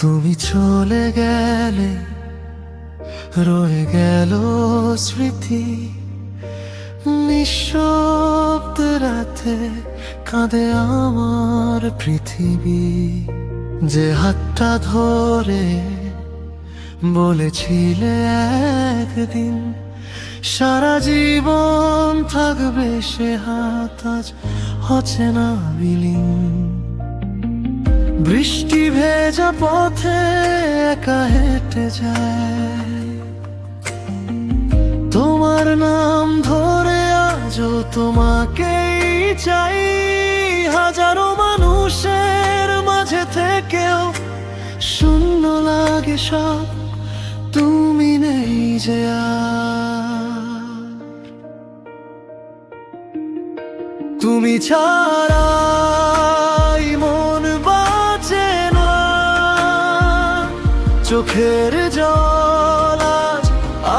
তুমি চলে গেলে রয়ে গেল স্মৃতি, নিঃশব্দ রাতে কাঁদে আমার পৃথিবী। যে হাতটা ধরে বলেছিলে একদিন সারা জীবন থাকবে, সে হাত আজ অচেনা বিলীন। বৃষ্টি ভেজা পথে একা হেঁটে যায়, তোমার নাম ধরে আজও তোমাকেই চাই। হাজারো মানুষের মাঝে থেকেও শূন্য লাগে সব, তুমি নেই যে আর। তুমি ছাড়া চোখের জল আজ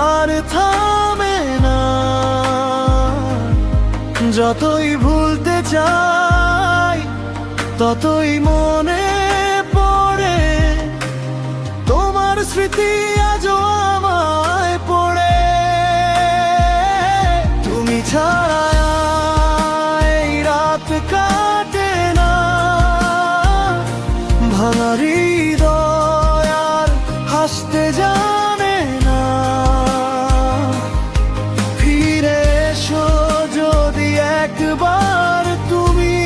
আর থামে না। যতই ভুলতে চাই ততই মনে পড়ে তোমার স্মৃতি আজও আমায় পড়ে। তুমি ছাড়া এই রাত কাটে না, ভাঙা হৃদয় হাসতে জানে না। ফিরে এসো যদি একবার তুমি,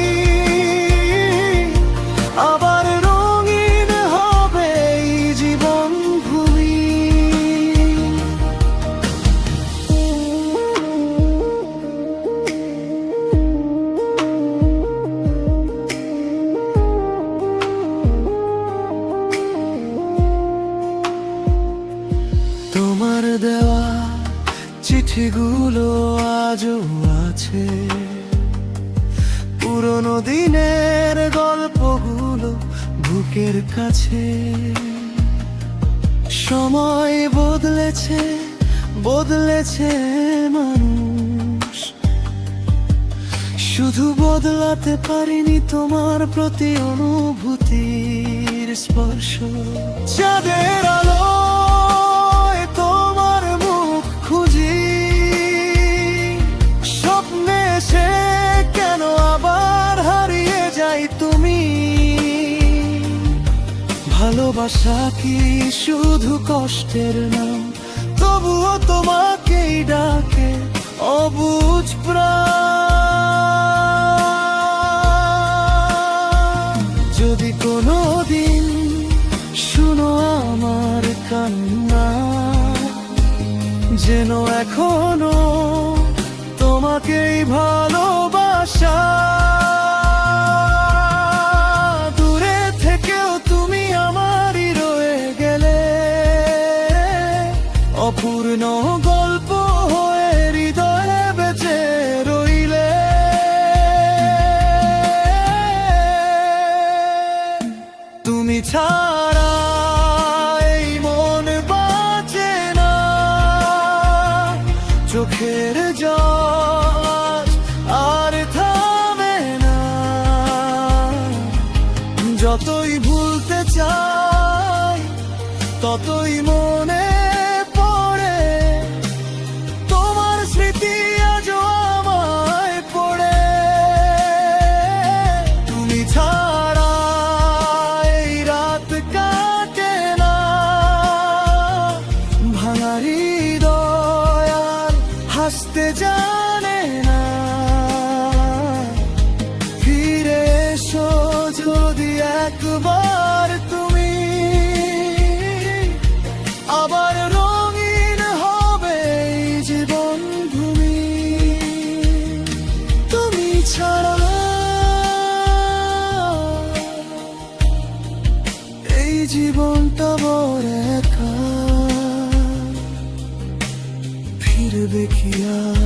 আবার রঙিন হবে এই জীবন ভূমি। তোমার দেওয়া চিঠিগুলো আজও আছে, পুরনো দিনের গল্পগুলো বুকের কাছে। সময় বদলেছে, বদলেছে মানুষ, শুধু বদলাতে পারিনি তোমার প্রতি অনুভূতির স্পর্শ। চাঁদের আলো ভালোবাসা কি শুধু কষ্টের নাম, তবুও তোমাকেই ডাকে অবুঝ প্রাণ। যদি কোনো দিন শুনো আমার কান্না, যেন এখনো তোমাকেই ভালোবাসা। অপূর্ণ গল্প হয়ে হৃদয়ে বেঁচে রইলে। তুমি ছাড়া এই মন বাঁচে না, চোখের জল আর থামে না। যতই ভুলতে চাই ততই মনে হাসতে জানে না। ফিরে এসো যদি একবার তুমি, আবার রঙিন হবে এই জীবন ভূমি। তুমি ছাড়া এই জীবনটা বড় একা, ফিরবে কি আর?